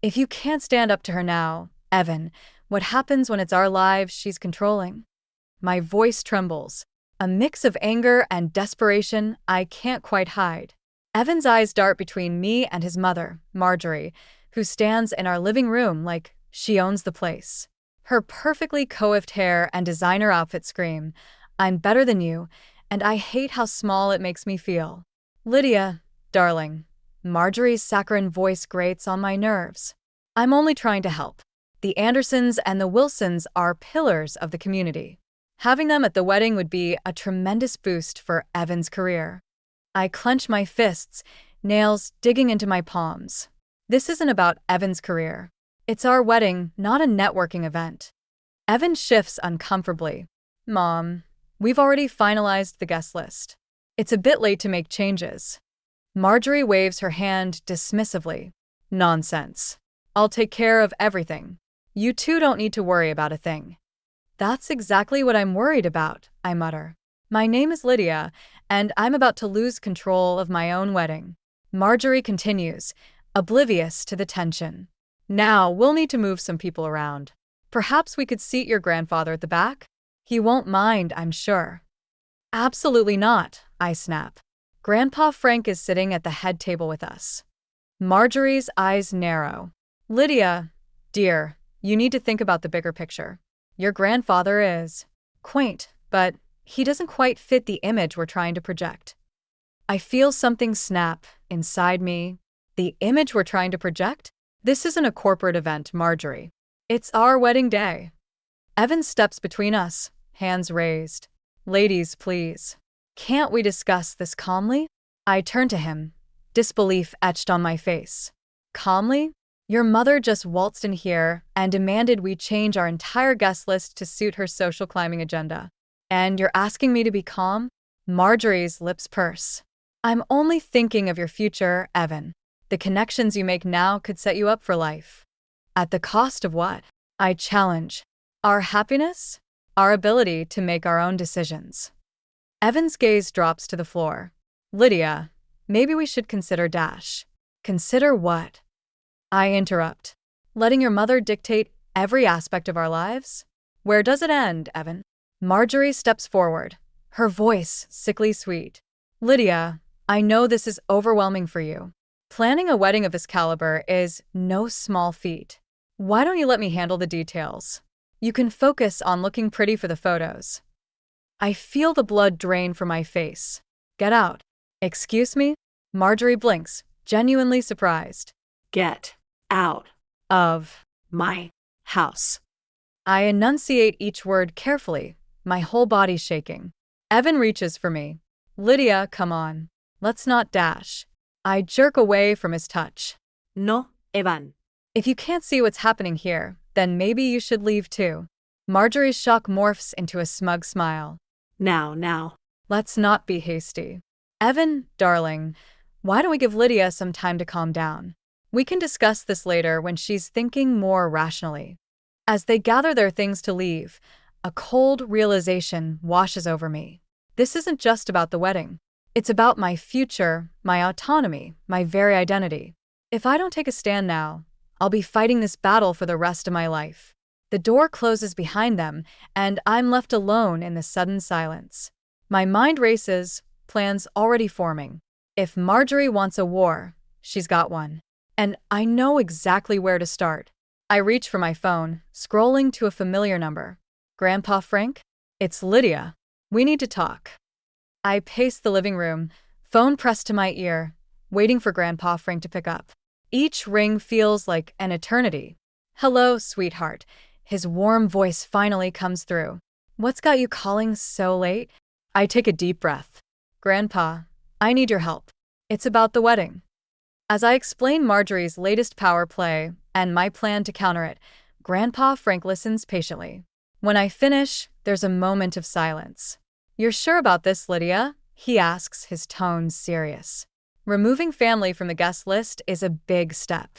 If you can't stand up to her now, Evan, what happens when it's our lives she's controlling? My voice trembles. A mix of anger and desperation I can't quite hide. Evan's eyes dart between me and his mother, Marjorie, who stands in our living room like she owns the place. Her perfectly coiffed hair and designer outfit scream, "I'm better than you, and I hate how small it makes me feel." "Lydia, darling." Marjorie's saccharine voice grates on my nerves. "I'm only trying to help. The Andersons and the Wilsons are pillars of the community. Having them at the wedding would be a tremendous boost for Evan's career." I clench my fists, nails digging into my palms. This isn't about Evan's career. It's our wedding, not a networking event. Evan shifts uncomfortably. "Mom, we've already finalized the guest list. It's a bit late to make changes." Marjorie waves her hand dismissively. "Nonsense. I'll take care of everything. You two don't need to worry about a thing." "That's exactly what I'm worried about," I mutter. "My name is Lydia, and I'm about to lose control of my own wedding." Marjorie continues, oblivious to the tension. "Now, we'll need to move some people around. Perhaps we could seat your grandfather at the back? He won't mind, I'm sure." "Absolutely not," I snap. "Grandpa Frank is sitting at the head table with us." Marjorie's eyes narrow. "Lydia, dear, you need to think about the bigger picture. Your grandfather is quaint, but he doesn't quite fit the image we're trying to project." I feel something snap inside me. The image we're trying to project? This isn't a corporate event, Marjorie. It's our wedding day. Evan steps between us, hands raised. "Ladies, please. Can't we discuss this calmly?" I turn to him, disbelief etched on my face. "Calmly? Your mother just waltzed in here and demanded we change our entire guest list to suit her social climbing agenda. And you're asking me to be calm?" Marjorie's lips purse. "I'm only thinking of your future, Evan. The connections you make now could set you up for life." "At the cost of what?" I challenge. "Our happiness? Our ability to make our own decisions." Evan's gaze drops to the floor. "Lydia, maybe we should consider Dash." "Consider what?" I interrupt. "Letting your mother dictate every aspect of our lives? Where does it end, Evan?" Marjorie steps forward, her voice sickly sweet. "Lydia, I know this is overwhelming for you. Planning a wedding of this caliber is no small feat. Why don't you let me handle the details? You can focus on looking pretty for the photos." I feel the blood drain from my face. "Get out." "Excuse me?" Marjorie blinks, genuinely surprised. "Get out "Of my house." I enunciate each word carefully, my whole body shaking. Evan reaches for me. "Lydia, come on. Let's not dash." I jerk away from his touch. "No, Evan." "If you can't see what's happening here, then maybe you should leave too." Marjorie's shock morphs into a smug smile. Now. "Let's not be hasty. Evan, darling, why don't we give Lydia some time to calm down? We can discuss this later when she's thinking more rationally." As they gather their things to leave, a cold realization washes over me. This isn't just about the wedding. It's about my future, my autonomy, my very identity. If I don't take a stand now, I'll be fighting this battle for the rest of my life. The door closes behind them, and I'm left alone in the sudden silence. My mind races, plans already forming. If Marjorie wants a war, she's got one. And I know exactly where to start. I reach for my phone, scrolling to a familiar number. "Grandpa Frank? It's Lydia. We need to talk." I pace the living room, phone pressed to my ear, waiting for Grandpa Frank to pick up. Each ring feels like an eternity. "Hello, sweetheart." His warm voice finally comes through. "What's got you calling so late?" I take a deep breath. "Grandpa, I need your help. It's about the wedding." As I explain Marjorie's latest power play and my plan to counter it, Grandpa Frank listens patiently. When I finish, there's a moment of silence. "You're sure about this, Lydia?" he asks, his tone serious. "Removing family from the guest list is a big step."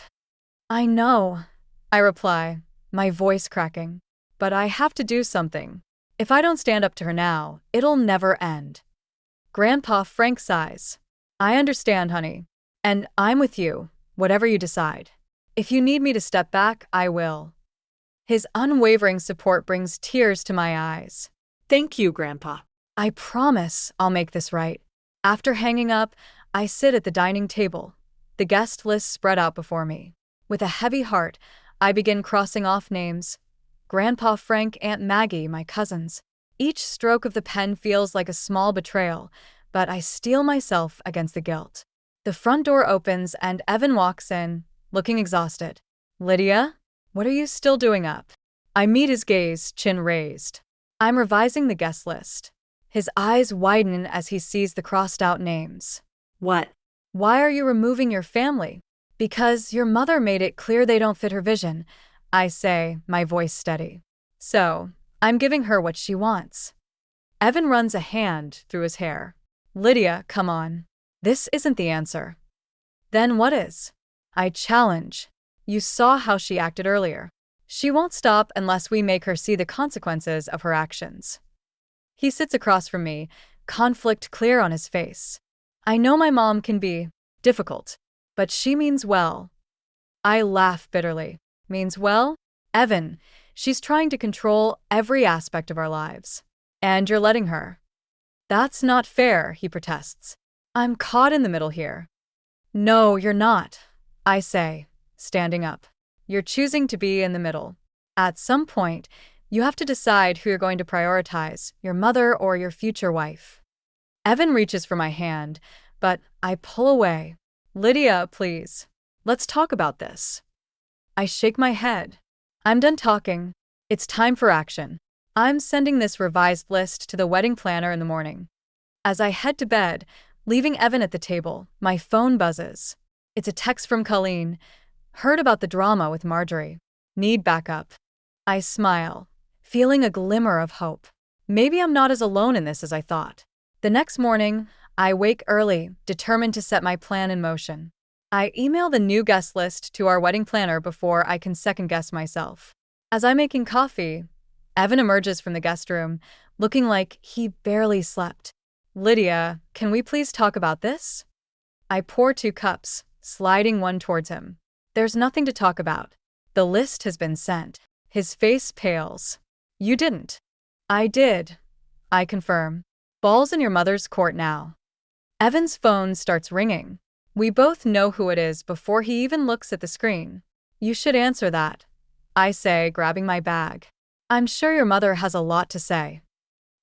"I know," I reply, my voice cracking. "But I have to do something. If I don't stand up to her now, it'll never end." Grandpa Frank sighs. "I understand, honey. And I'm with you, whatever you decide." If you need me to step back, I will. His unwavering support brings tears to my eyes. Thank you, Grandpa. I promise I'll make this right. After hanging up, I sit at the dining table, the guest list spread out before me. With a heavy heart, I begin crossing off names. Grandpa Frank, Aunt Maggie, my cousins. Each stroke of the pen feels like a small betrayal, but I steel myself against the guilt. The front door opens and Evan walks in, looking exhausted. Lydia? What are you still doing up? I meet his gaze, chin raised. I'm revising the guest list. His eyes widen as he sees the crossed-out names. What? Why are you removing your family? Because your mother made it clear they don't fit her vision, I say, my voice steady. So, I'm giving her what she wants. Evan runs a hand through his hair. Lydia, come on. This isn't the answer. Then what is? I challenge. You saw how she acted earlier. She won't stop unless we make her see the consequences of her actions. He sits across from me, conflict clear on his face. I know my mom can be difficult, but she means well. I laugh bitterly. Means well? Evan, she's trying to control every aspect of our lives. And you're letting her. That's not fair, he protests. I'm caught in the middle here. No, you're not, I say, standing up. You're choosing to be in the middle. At some point, you have to decide who you're going to prioritize, your mother or your future wife. Evan reaches for my hand, but I pull away. Lydia, please. Let's talk about this. I shake my head. I'm done talking. It's time for action. I'm sending this revised list to the wedding planner in the morning. As I head to bed, leaving Evan at the table, my phone buzzes. It's a text from Colleen. Heard about the drama with Marjorie. Need backup. I smile, feeling a glimmer of hope. Maybe I'm not as alone in this as I thought. The next morning, I wake early, determined to set my plan in motion. I email the new guest list to our wedding planner before I can second-guess myself. As I'm making coffee, Evan emerges from the guest room, looking like he barely slept. Lydia, can we please talk about this? I pour 2 cups, sliding one towards him. There's nothing to talk about. The list has been sent. His face pales. You didn't. I did. I confirm. Ball's in your mother's court now. Evan's phone starts ringing. We both know who it is before he even looks at the screen. You should answer that, I say, grabbing my bag. I'm sure your mother has a lot to say.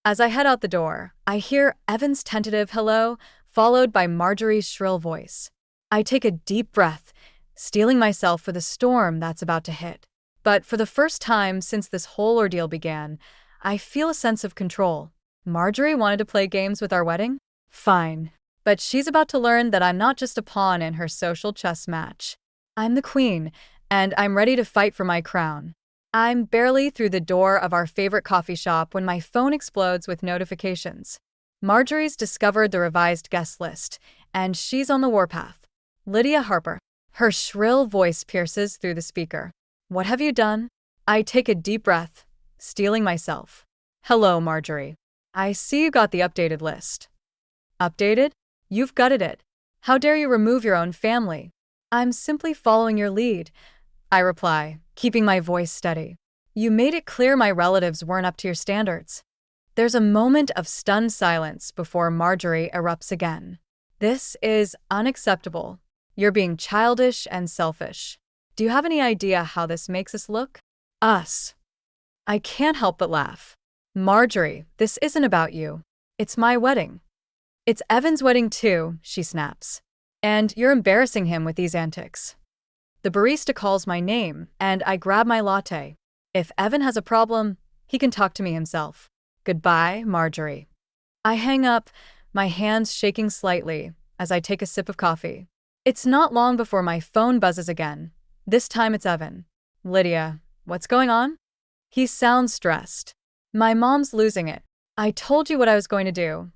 As I head out the door, I hear Evan's tentative hello, followed by Marjorie's shrill voice. I take a deep breath, steeling myself for the storm that's about to hit. But for the first time since this whole ordeal began, I feel a sense of control. Marjorie wanted to play games with our wedding? Fine. But she's about to learn that I'm not just a pawn in her social chess match. I'm the queen, and I'm ready to fight for my crown. I'm barely through the door of our favorite coffee shop when my phone explodes with notifications. Marjorie's discovered the revised guest list, and she's on the warpath. Lydia Harper. Her shrill voice pierces through the speaker. What have you done? I take a deep breath, steeling myself. Hello, Marjorie. I see you got the updated list. Updated? You've gutted it. How dare you remove your own family? I'm simply following your lead, I reply, keeping my voice steady. You made it clear my relatives weren't up to your standards. There's a moment of stunned silence before Marjorie erupts again. This is unacceptable. You're being childish and selfish. Do you have any idea how this makes us look? Us. I can't help but laugh. Marjorie, this isn't about you. It's my wedding. It's Evan's wedding too, she snaps. And you're embarrassing him with these antics. The barista calls my name, and I grab my latte. If Evan has a problem, he can talk to me himself. Goodbye, Marjorie. I hang up, my hands shaking slightly as I take a sip of coffee. It's not long before my phone buzzes again. This time it's Evan. Lydia, what's going on? He sounds stressed. My mom's losing it. I told you what I was going to do.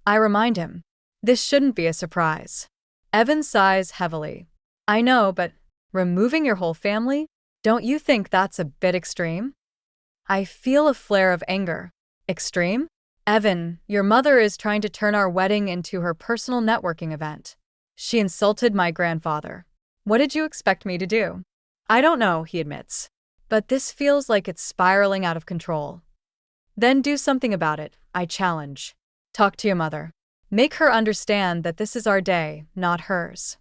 I remind him. This shouldn't be a surprise. Evan sighs heavily. I know, but removing your whole family? Don't you think that's a bit extreme? I feel a flare of anger. Extreme? Evan, your mother is trying to turn our wedding into her personal networking event. She insulted my grandfather. What did you expect me to do? I don't know, he admits. But this feels like it's spiraling out of control. Then do something about it, I challenge. Talk to your mother. Make her understand that this is our day, not hers.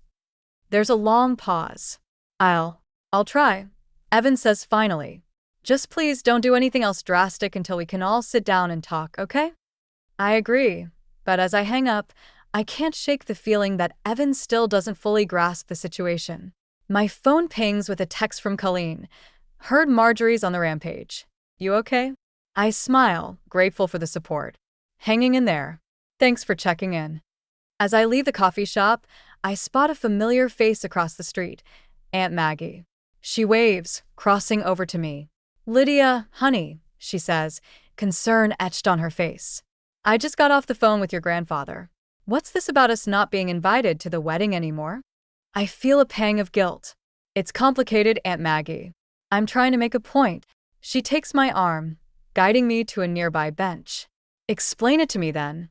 There's a long pause. I'll try, Evan says finally. Just please don't do anything else drastic until we can all sit down and talk, okay? I agree, but as I hang up, I can't shake the feeling that Evan still doesn't fully grasp the situation. My phone pings with a text from Colleen. Heard Marjorie's on the rampage. You okay? I smile, grateful for the support. Hanging in there. Thanks for checking in. As I leave the coffee shop, I spot a familiar face across the street, Aunt Maggie. She waves, crossing over to me. Lydia, honey, she says, concern etched on her face. I just got off the phone with your grandfather. What's this about us not being invited to the wedding anymore? I feel a pang of guilt. It's complicated, Aunt Maggie. I'm trying to make a point. She takes my arm, guiding me to a nearby bench. Explain it to me then.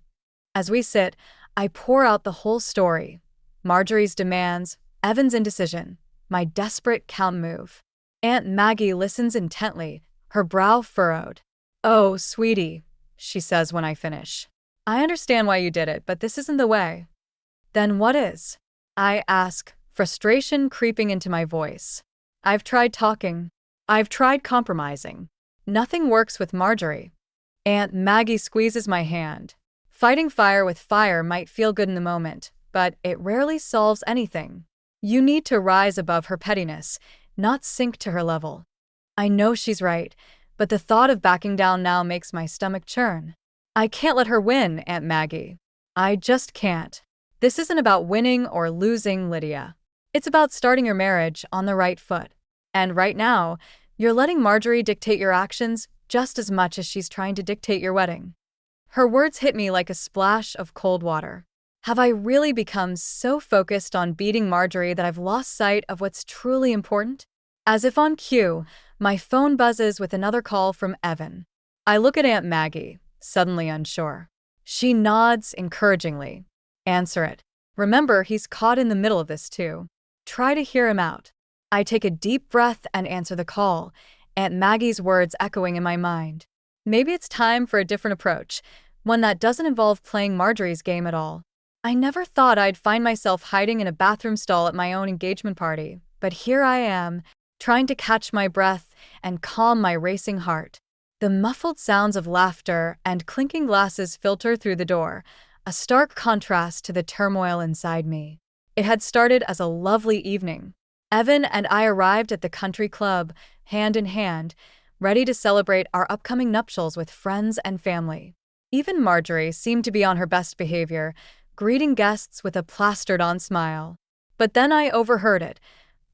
As we sit, I pour out the whole story. Marjorie's demands, Evan's indecision, my desperate countermove. Aunt Maggie listens intently, her brow furrowed. Oh, sweetie, she says when I finish. I understand why you did it, but this isn't the way. Then what is? I ask, frustration creeping into my voice. I've tried talking. I've tried compromising. Nothing works with Marjorie. Aunt Maggie squeezes my hand. Fighting fire with fire might feel good in the moment, but it rarely solves anything. You need to rise above her pettiness, not sink to her level. I know she's right, but the thought of backing down now makes my stomach churn. I can't let her win, Aunt Maggie. I just can't. This isn't about winning or losing, Lydia. It's about starting your marriage on the right foot. And right now, you're letting Marjorie dictate your actions just as much as she's trying to dictate your wedding. Her words hit me like a splash of cold water. Have I really become so focused on beating Marjorie that I've lost sight of what's truly important? As if on cue, my phone buzzes with another call from Evan. I look at Aunt Maggie, suddenly unsure. She nods encouragingly. Answer it. Remember, he's caught in the middle of this too. Try to hear him out. I take a deep breath and answer the call, Aunt Maggie's words echoing in my mind. Maybe it's time for a different approach, one that doesn't involve playing Marjorie's game at all. I never thought I'd find myself hiding in a bathroom stall at my own engagement party, but here I am, trying to catch my breath and calm my racing heart. The muffled sounds of laughter and clinking glasses filter through the door, a stark contrast to the turmoil inside me. It had started as a lovely evening. Evan and I arrived at the country club, hand in hand, ready to celebrate our upcoming nuptials with friends and family. Even Marjorie seemed to be on her best behavior, greeting guests with a plastered-on smile. But then I overheard it,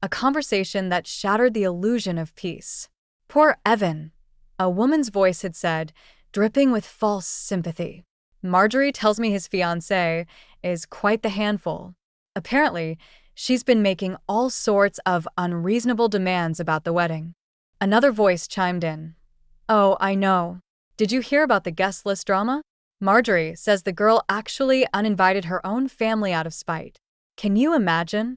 a conversation that shattered the illusion of peace. Poor Evan, a woman's voice had said, dripping with false sympathy. Marjorie tells me his fiancé is quite the handful. Apparently, she's been making all sorts of unreasonable demands about the wedding. Another voice chimed in. Oh, I know. Did you hear about the guest list drama? Marjorie says the girl actually uninvited her own family out of spite. Can you imagine?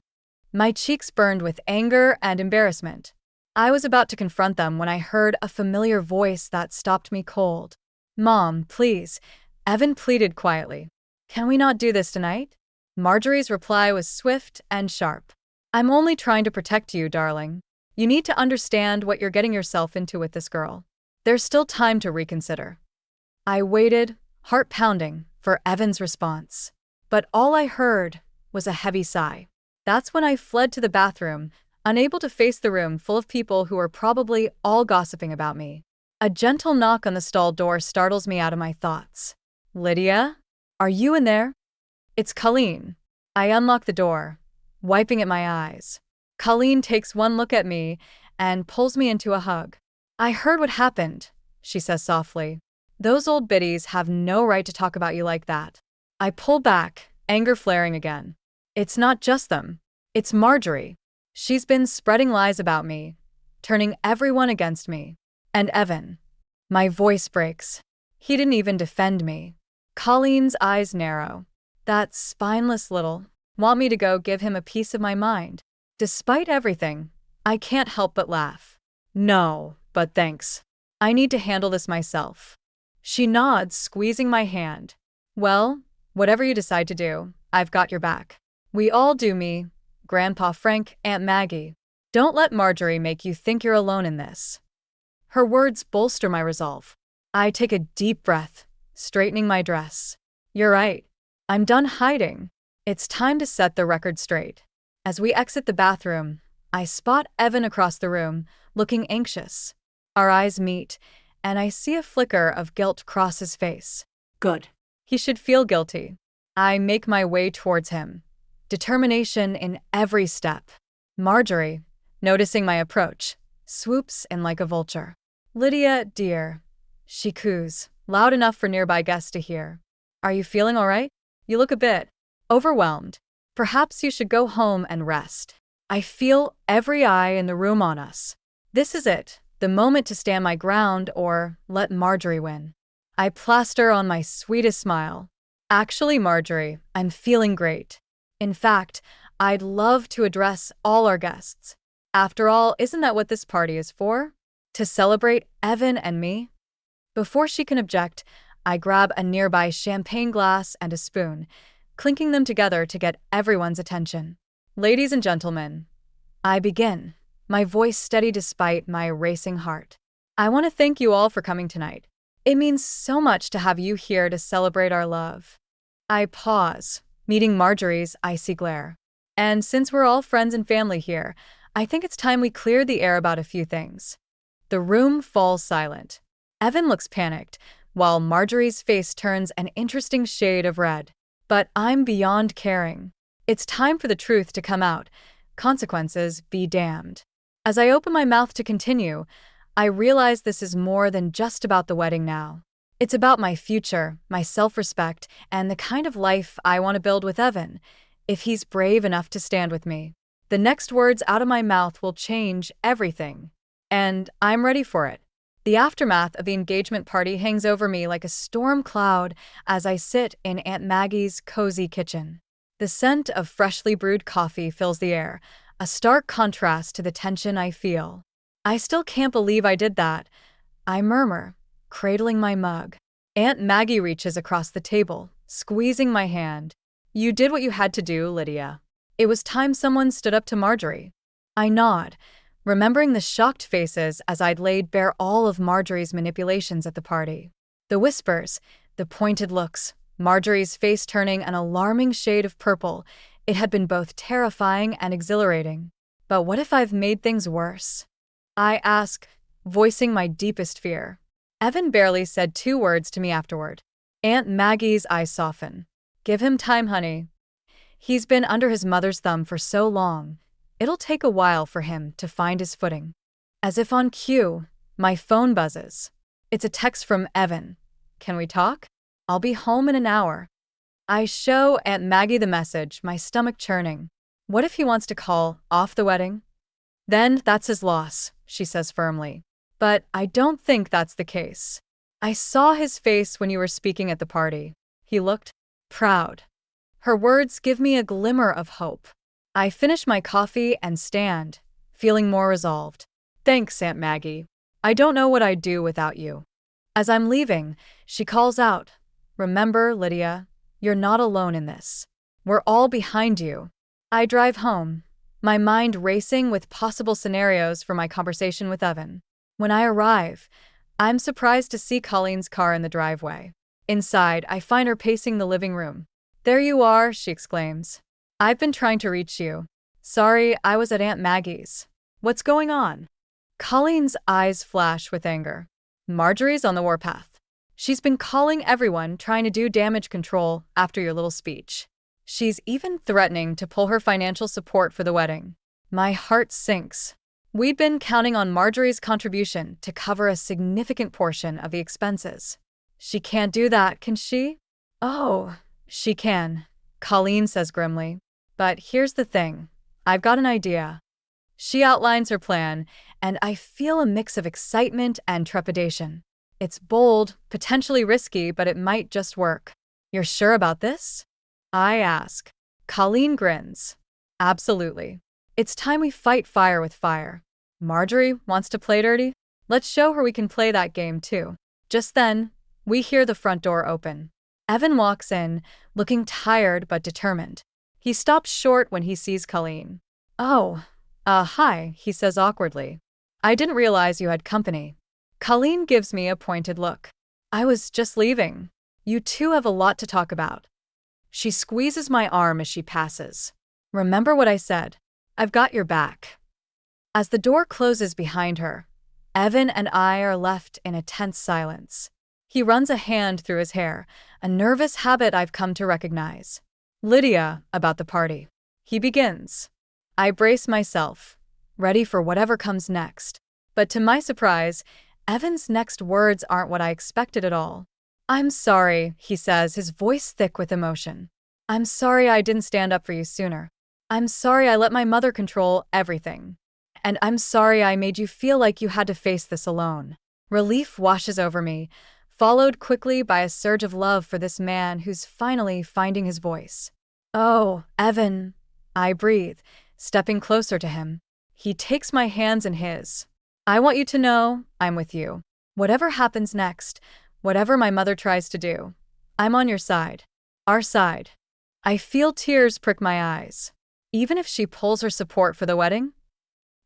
My cheeks burned with anger and embarrassment. I was about to confront them when I heard a familiar voice that stopped me cold. Mom, please, Evan pleaded quietly. Can we not do this tonight? Marjorie's reply was swift and sharp. I'm only trying to protect you, darling. You need to understand what you're getting yourself into with this girl. There's still time to reconsider. I waited, heart pounding, for Evan's response. But all I heard was a heavy sigh. That's when I fled to the bathroom, unable to face the room full of people who were probably all gossiping about me. A gentle knock on the stall door startles me out of my thoughts. Lydia? Are you in there? It's Colleen. I unlock the door, wiping at my eyes. Colleen takes one look at me and pulls me into a hug. I heard what happened, she says softly. Those old biddies have no right to talk about you like that. I pull back, anger flaring again. It's not just them. It's Marjorie. She's been spreading lies about me, turning everyone against me. And Evan. My voice breaks. He didn't even defend me. Colleen's eyes narrow. That spineless little. Want me to go give him a piece of my mind. Despite everything, I can't help but laugh. No, but thanks. I need to handle this myself. She nods, squeezing my hand. Well, whatever you decide to do, I've got your back. We all do, me, Grandpa Frank, Aunt Maggie. Don't let Marjorie make you think you're alone in this. Her words bolster my resolve. I take a deep breath, straightening my dress. You're right. I'm done hiding. It's time to set the record straight. As we exit the bathroom, I spot Evan across the room, looking anxious. Our eyes meet, and I see a flicker of guilt cross his face. Good. He should feel guilty. I make my way towards him, determination in every step. Marjorie, noticing my approach, swoops in like a vulture. Lydia, dear, she coos, loud enough for nearby guests to hear. Are you feeling all right? You look a bit overwhelmed. Perhaps you should go home and rest. I feel every eye in the room on us. This is it, the moment to stand my ground or let Marjorie win. I plaster on my sweetest smile. Actually, Marjorie, I'm feeling great. In fact, I'd love to address all our guests. After all, isn't that what this party is for? To celebrate Evan and me? Before she can object, I grab a nearby champagne glass and a spoon, clinking them together to get everyone's attention. Ladies and gentlemen, I begin, my voice steady despite my racing heart. I want to thank you all for coming tonight. It means so much to have you here to celebrate our love. I pause, meeting Marjorie's icy glare. And since we're all friends and family here, I think it's time we clear the air about a few things. The room falls silent. Evan looks panicked, while Marjorie's face turns an interesting shade of red. But I'm beyond caring. It's time for the truth to come out. Consequences be damned. As I open my mouth to continue, I realize this is more than just about the wedding now. It's about my future, my self-respect, and the kind of life I want to build with Evan, if he's brave enough to stand with me. The next words out of my mouth will change everything. And I'm ready for it. The aftermath of the engagement party hangs over me like a storm cloud as I sit in Aunt Maggie's cozy kitchen. The scent of freshly brewed coffee fills the air, a stark contrast to the tension I feel. I still can't believe I did that, I murmur, cradling my mug. Aunt Maggie reaches across the table, squeezing my hand. You did what you had to do, Lydia. It was time someone stood up to Marjorie. I nod, remembering the shocked faces as I'd laid bare all of Marjorie's manipulations at the party. The whispers, the pointed looks, Marjorie's face turning an alarming shade of purple. It had been both terrifying and exhilarating. But what if I've made things worse? I ask, voicing my deepest fear. Evan barely said 2 words to me afterward. Aunt Maggie's eyes soften. Give him time, honey. He's been under his mother's thumb for so long. It'll take a while for him to find his footing. As if on cue, my phone buzzes. It's a text from Evan. Can we talk? I'll be home in an hour. I show Aunt Maggie the message, my stomach churning. What if he wants to call off the wedding? Then that's his loss, she says firmly. But I don't think that's the case. I saw his face when you were speaking at the party. He looked proud. Her words give me a glimmer of hope. I finish my coffee and stand, feeling more resolved. Thanks, Aunt Maggie. I don't know what I'd do without you. As I'm leaving, she calls out, Remember, Lydia, you're not alone in this. We're all behind you. I drive home, my mind racing with possible scenarios for my conversation with Evan. When I arrive, I'm surprised to see Colleen's car in the driveway. Inside, I find her pacing the living room. There you are, she exclaims. I've been trying to reach you. Sorry, I was at Aunt Maggie's. What's going on? Colleen's eyes flash with anger. Marjorie's on the warpath. She's been calling everyone, trying to do damage control after your little speech. She's even threatening to pull her financial support for the wedding. My heart sinks. We'd been counting on Marjorie's contribution to cover a significant portion of the expenses. She can't do that, can she? Oh, she can, Colleen says grimly. But here's the thing. I've got an idea. She outlines her plan, and I feel a mix of excitement and trepidation. It's bold, potentially risky, but it might just work. You're sure about this? I ask. Colleen grins. Absolutely. It's time we fight fire with fire. Marjorie wants to play dirty? Let's show her we can play that game too. Just then, we hear the front door open. Evan walks in, looking tired but determined. He stops short when he sees Colleen. Oh, hi, he says awkwardly. I didn't realize you had company. Colleen gives me a pointed look. I was just leaving. You two have a lot to talk about. She squeezes my arm as she passes. Remember what I said. I've got your back. As the door closes behind her, Evan and I are left in a tense silence. He runs a hand through his hair, a nervous habit I've come to recognize. Lydia, about the party. He begins. I brace myself, ready for whatever comes next. But to my surprise, Evan's next words aren't what I expected at all. I'm sorry, he says, his voice thick with emotion. I'm sorry I didn't stand up for you sooner. I'm sorry I let my mother control everything. And I'm sorry I made you feel like you had to face this alone. Relief washes over me, followed quickly by a surge of love for this man who's finally finding his voice. Oh, Evan, I breathe, stepping closer to him. He takes my hands in his. I want you to know I'm with you. Whatever happens next, whatever my mother tries to do, I'm on your side. Our side. I feel tears prick my eyes. Even if she pulls her support for the wedding?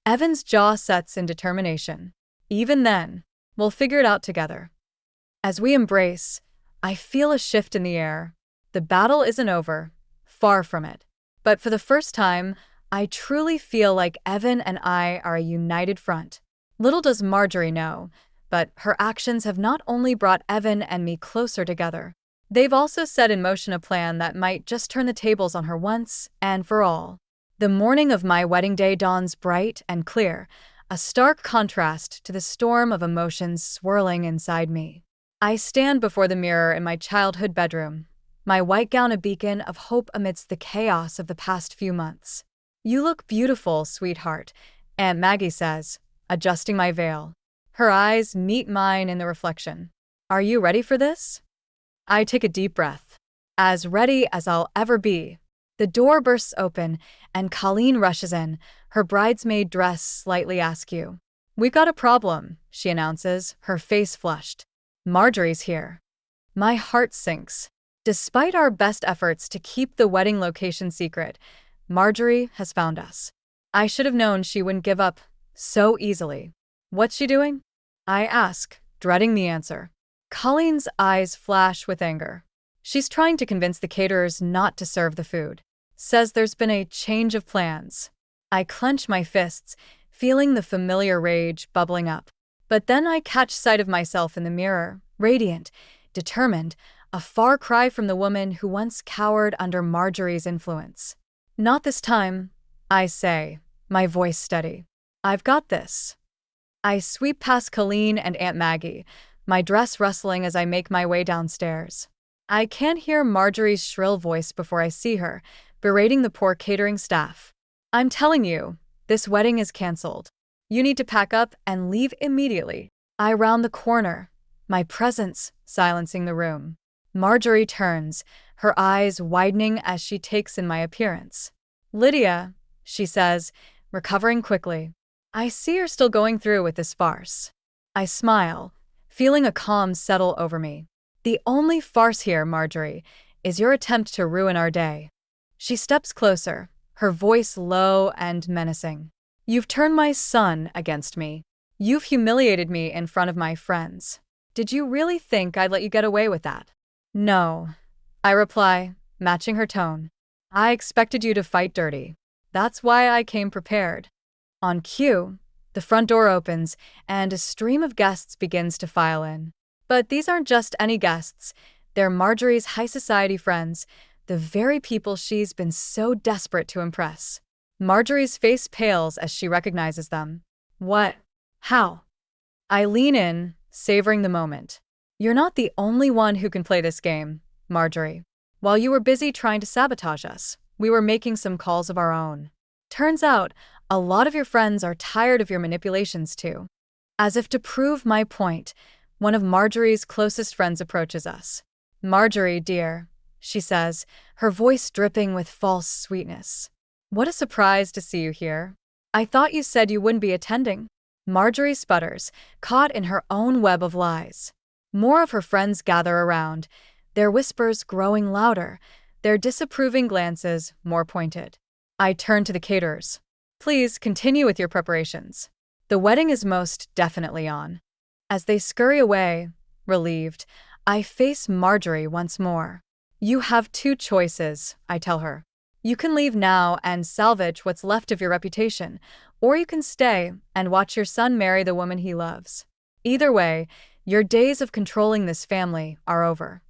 Evan's jaw sets in determination. Even then, we'll figure it out together. As we embrace, I feel a shift in the air. The battle isn't over, far from it. But for the first time, I truly feel like Evan and I are a united front. Little does Marjorie know, but her actions have not only brought Evan and me closer together, they've also set in motion a plan that might just turn the tables on her once and for all. The morning of my wedding day dawns bright and clear, a stark contrast to the storm of emotions swirling inside me. I stand before the mirror in my childhood bedroom, my white gown a beacon of hope amidst the chaos of the past few months. You look beautiful, sweetheart, Aunt Maggie says, adjusting my veil. Her eyes meet mine in the reflection. Are you ready for this? I take a deep breath. As ready as I'll ever be. The door bursts open, and Colleen rushes in, her bridesmaid dress slightly askew. We've got a problem, she announces, her face flushed. Marjorie's here. My heart sinks. Despite our best efforts to keep the wedding location secret, Marjorie has found us. I should have known she wouldn't give up so easily. What's she doing? I ask, dreading the answer. Colleen's eyes flash with anger. She's trying to convince the caterers not to serve the food. Says there's been a change of plans. I clench my fists, feeling the familiar rage bubbling up. But then I catch sight of myself in the mirror, radiant, determined, a far cry from the woman who once cowered under Marjorie's influence. Not this time, I say, my voice steady. I've got this. I sweep past Colleen and Aunt Maggie, my dress rustling as I make my way downstairs. I can't hear Marjorie's shrill voice before I see her, berating the poor catering staff. I'm telling you, this wedding is canceled. You need to pack up and leave immediately. I round the corner, my presence silencing the room. Marjorie turns, her eyes widening as she takes in my appearance. Lydia, she says, recovering quickly. I see you're still going through with this farce. I smile, feeling a calm settle over me. The only farce here, Marjorie, is your attempt to ruin our day. She steps closer, her voice low and menacing. You've turned my son against me. You've humiliated me in front of my friends. Did you really think I'd let you get away with that? No, I reply, matching her tone. I expected you to fight dirty. That's why I came prepared. On cue, the front door opens, and a stream of guests begins to file in. But these aren't just any guests. They're Marjorie's high society friends, the very people she's been so desperate to impress. Marjorie's face pales as she recognizes them. What? How? I lean in, savoring the moment. You're not the only one who can play this game, Marjorie. While you were busy trying to sabotage us, we were making some calls of our own. Turns out, a lot of your friends are tired of your manipulations too. As if to prove my point, one of Marjorie's closest friends approaches us. Marjorie, dear, she says, her voice dripping with false sweetness. What a surprise to see you here. I thought you said you wouldn't be attending. Marjorie sputters, caught in her own web of lies. More of her friends gather around, their whispers growing louder, their disapproving glances more pointed. I turn to the caterers. Please continue with your preparations. The wedding is most definitely on. As they scurry away, relieved, I face Marjorie once more. You have two choices, I tell her. You can leave now and salvage what's left of your reputation, or you can stay and watch your son marry the woman he loves. Either way, your days of controlling this family are over.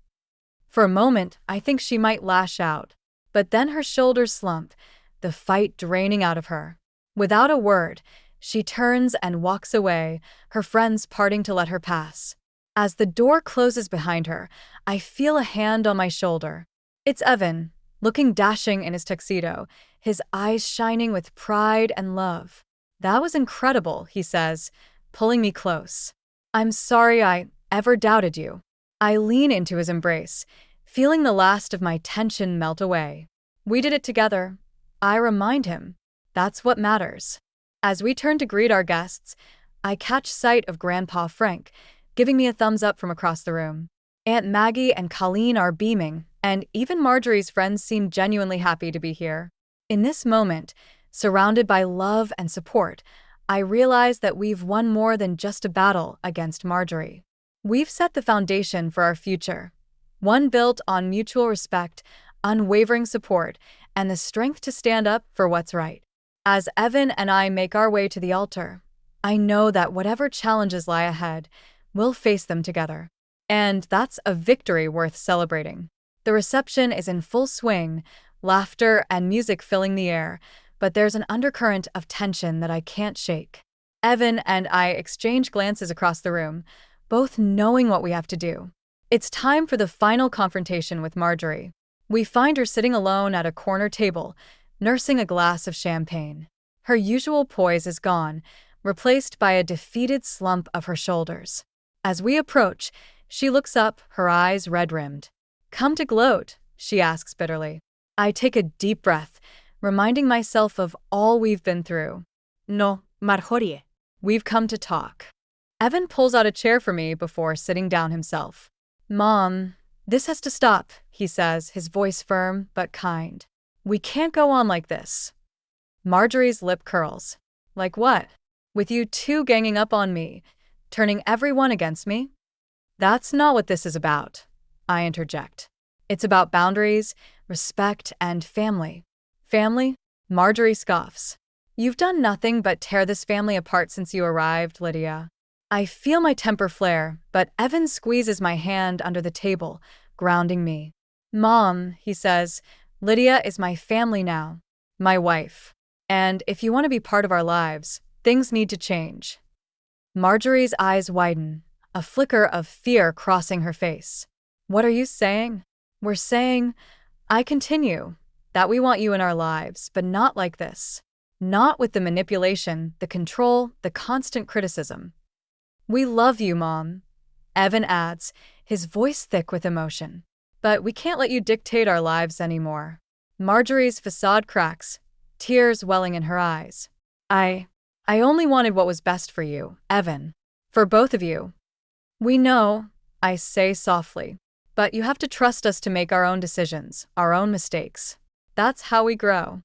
For a moment, I think she might lash out, but then her shoulders slump, the fight draining out of her. Without a word, she turns and walks away, her friends parting to let her pass. As the door closes behind her, I feel a hand on my shoulder. It's Evan, looking dashing in his tuxedo, his eyes shining with pride and love. That was incredible, he says, pulling me close. I'm sorry I ever doubted you. I lean into his embrace, feeling the last of my tension melt away. We did it together. I remind him. That's what matters. As we turn to greet our guests, I catch sight of Grandpa Frank, giving me a thumbs up from across the room. Aunt Maggie and Colleen are beaming, and even Marjorie's friends seem genuinely happy to be here. In this moment, surrounded by love and support, I realize that we've won more than just a battle against Marjorie. We've set the foundation for our future, one built on mutual respect, unwavering support, and the strength to stand up for what's right. As Evan and I make our way to the altar, I know that whatever challenges lie ahead, we'll face them together. And that's a victory worth celebrating. The reception is in full swing, laughter and music filling the air, but there's an undercurrent of tension that I can't shake. Evan and I exchange glances across the room, both knowing what we have to do. It's time for the final confrontation with Marjorie. We find her sitting alone at a corner table, nursing a glass of champagne. Her usual poise is gone, replaced by a defeated slump of her shoulders. As we approach, she looks up, her eyes red-rimmed. "Come to gloat?" she asks bitterly. I take a deep breath, reminding myself of all we've been through. No, Marjorie. We've come to talk. Evan pulls out a chair for me before sitting down himself. Mom, this has to stop, he says, his voice firm but kind. We can't go on like this. Marjorie's lip curls. Like what? With you two ganging up on me, turning everyone against me? That's not what this is about, I interject. It's about boundaries, respect, and family. Family? Marjorie scoffs. You've done nothing but tear this family apart since you arrived, Lydia. I feel my temper flare, but Evan squeezes my hand under the table, grounding me. Mom, he says, Lydia is my family now, my wife. And if you want to be part of our lives, things need to change. Marjorie's eyes widen, a flicker of fear crossing her face. What are you saying? We're saying, I continue, that we want you in our lives, but not like this. Not with the manipulation, the control, the constant criticism. We love you, Mom, Evan adds, his voice thick with emotion. But we can't let you dictate our lives anymore. Marjorie's facade cracks, tears welling in her eyes. I only wanted what was best for you, Evan. For both of you. We know, I say softly, but you have to trust us to make our own decisions, our own mistakes. That's how we grow.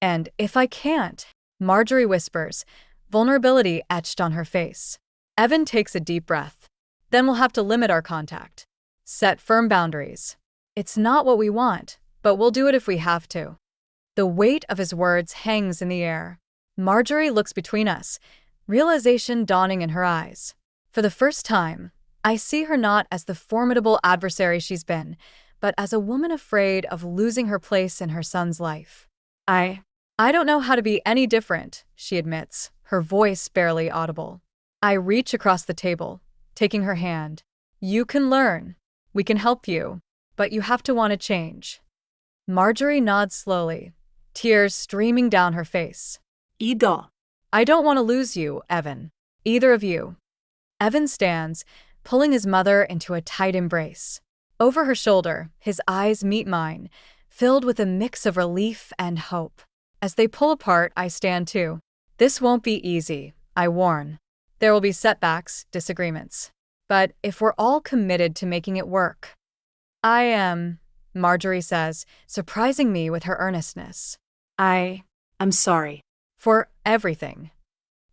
And if I can't, Marjorie whispers, vulnerability etched on her face. Evan takes a deep breath. Then we'll have to limit our contact. Set firm boundaries. It's not what we want, but we'll do it if we have to. The weight of his words hangs in the air. Marjorie looks between us, realization dawning in her eyes. For the first time, I see her not as the formidable adversary she's been, but as a woman afraid of losing her place in her son's life. I don't know how to be any different, she admits, her voice barely audible. I reach across the table, taking her hand. You can learn. We can help you, but you have to want to change. Marjorie nods slowly, tears streaming down her face. Ido. I don't want to lose you, Evan. Either of you. Evan stands, pulling his mother into a tight embrace. Over her shoulder, his eyes meet mine, filled with a mix of relief and hope. As they pull apart, I stand too. This won't be easy, I warn. There will be setbacks, disagreements. But if we're all committed to making it work. I am, Marjorie says, surprising me with her earnestness. I'm sorry. For everything.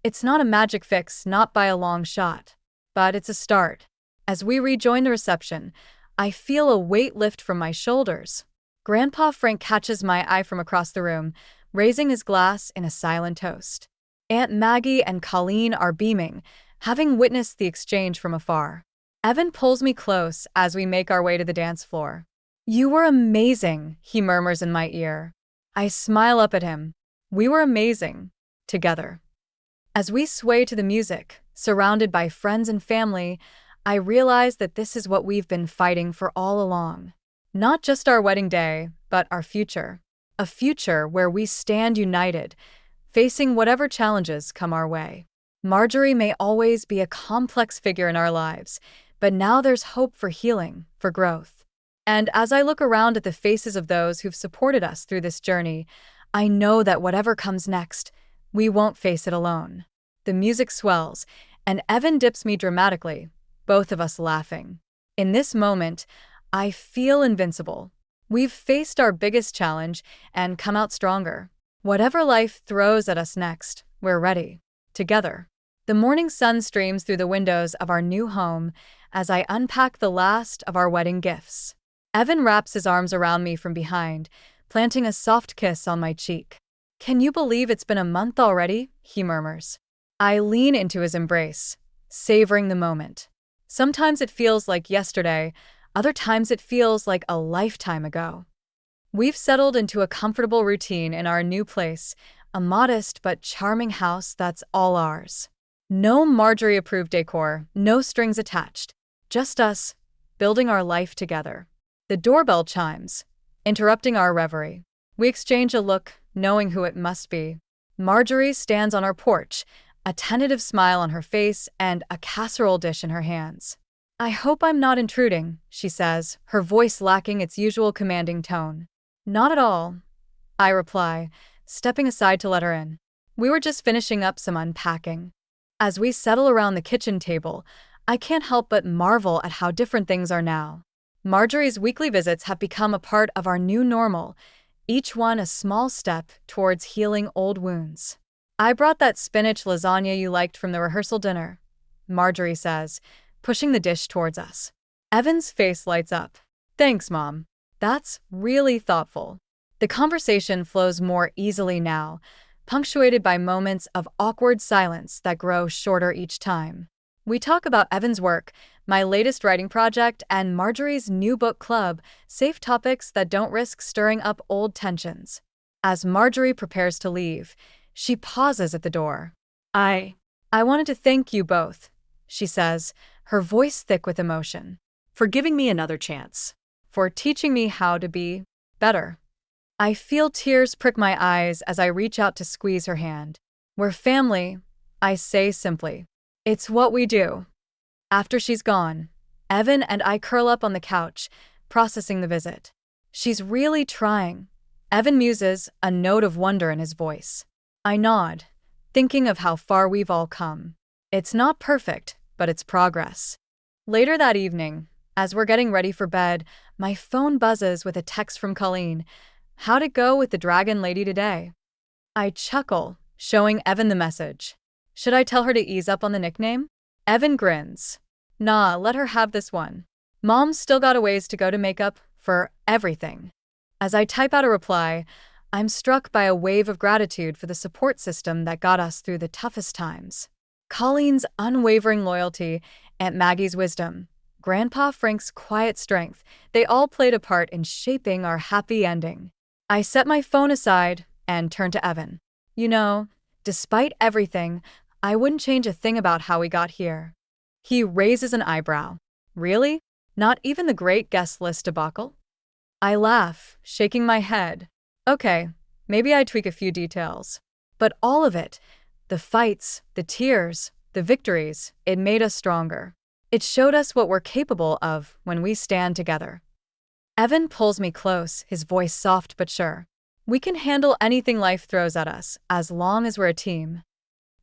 It's not a magic fix, not by a long shot. But it's a start. As we rejoin the reception, I feel a weight lift from my shoulders. Grandpa Frank catches my eye from across the room, raising his glass in a silent toast. Aunt Maggie and Colleen are beaming, having witnessed the exchange from afar. Evan pulls me close as we make our way to the dance floor. You were amazing, he murmurs in my ear. I smile up at him. We were amazing. Together. As we sway to the music, surrounded by friends and family, I realize that this is what we've been fighting for all along. Not just our wedding day, but our future. A future where we stand united, facing whatever challenges come our way. Marjorie may always be a complex figure in our lives, but now there's hope for healing, for growth. And as I look around at the faces of those who've supported us through this journey, I know that whatever comes next, we won't face it alone. The music swells, and Evan dips me dramatically, both of us laughing. In this moment, I feel invincible. We've faced our biggest challenge and come out stronger. Whatever life throws at us next, we're ready. Together. The morning sun streams through the windows of our new home as I unpack the last of our wedding gifts. Evan wraps his arms around me from behind, planting a soft kiss on my cheek. Can you believe it's been a month already? He murmurs. I lean into his embrace, savoring the moment. Sometimes it feels like yesterday, other times it feels like a lifetime ago. We've settled into a comfortable routine in our new place, a modest but charming house that's all ours. No Marjorie-approved decor, no strings attached, just us, building our life together. The doorbell chimes, interrupting our reverie. We exchange a look, knowing who it must be. Marjorie stands on our porch, a tentative smile on her face and a casserole dish in her hands. I hope I'm not intruding, she says, her voice lacking its usual commanding tone. Not at all, I reply, stepping aside to let her in. We were just finishing up some unpacking. As we settle around the kitchen table, I can't help but marvel at how different things are now. Marjorie's weekly visits have become a part of our new normal, each one a small step towards healing old wounds. I brought that spinach lasagna you liked from the rehearsal dinner, Marjorie says, pushing the dish towards us. Evan's face lights up. Thanks, Mom. That's really thoughtful. The conversation flows more easily now, punctuated by moments of awkward silence that grow shorter each time. We talk about Evan's work, my latest writing project, and Marjorie's new book club, safe topics that don't risk stirring up old tensions. As Marjorie prepares to leave, she pauses at the door. I wanted to thank you both, she says, her voice thick with emotion. For giving me another chance. For teaching me how to be better. I feel tears prick my eyes as I reach out to squeeze her hand. We're family, I say simply. It's what we do. After she's gone, Evan and I curl up on the couch, processing the visit. She's really trying. Evan muses, a note of wonder in his voice. I nod, thinking of how far we've all come. It's not perfect, but it's progress. Later that evening, as we're getting ready for bed, my phone buzzes with a text from Colleen. How'd it go with the dragon lady today? I chuckle, showing Evan the message. Should I tell her to ease up on the nickname? Evan grins. Nah, let her have this one. Mom's still got a ways to go to make up for everything. As I type out a reply, I'm struck by a wave of gratitude for the support system that got us through the toughest times. Colleen's unwavering loyalty, Aunt Maggie's wisdom, Grandpa Frank's quiet strength, they all played a part in shaping our happy ending. I set my phone aside and turned to Evan. You know, despite everything, I wouldn't change a thing about how we got here. He raises an eyebrow. Really? Not even the great guest list debacle? I laugh, shaking my head. Okay, maybe I'd tweak a few details. But all of it, the fights, the tears, the victories, it made us stronger. It showed us what we're capable of when we stand together. Evan pulls me close, his voice soft but sure. We can handle anything life throws at us, as long as we're a team.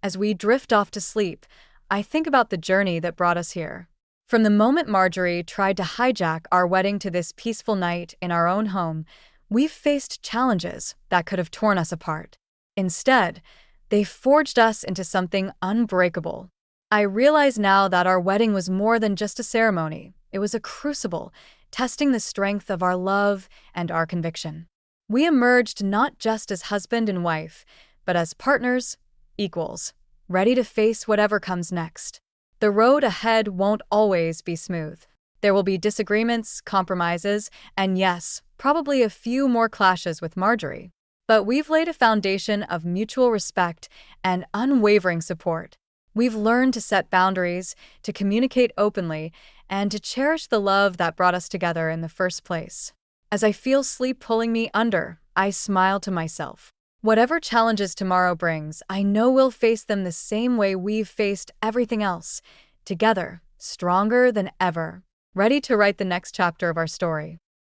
As we drift off to sleep, I think about the journey that brought us here. From the moment Marjorie tried to hijack our wedding to this peaceful night in our own home, we've faced challenges that could have torn us apart. Instead, they forged us into something unbreakable. I realize now that our wedding was more than just a ceremony. It was a crucible, testing the strength of our love and our conviction. We emerged not just as husband and wife, but as partners, equals, ready to face whatever comes next. The road ahead won't always be smooth. There will be disagreements, compromises, and yes, probably a few more clashes with Marjorie. But we've laid a foundation of mutual respect and unwavering support. We've learned to set boundaries, to communicate openly, and to cherish the love that brought us together in the first place. As I feel sleep pulling me under, I smile to myself. Whatever challenges tomorrow brings, I know we'll face them the same way we've faced everything else, together, stronger than ever, ready to write the next chapter of our story.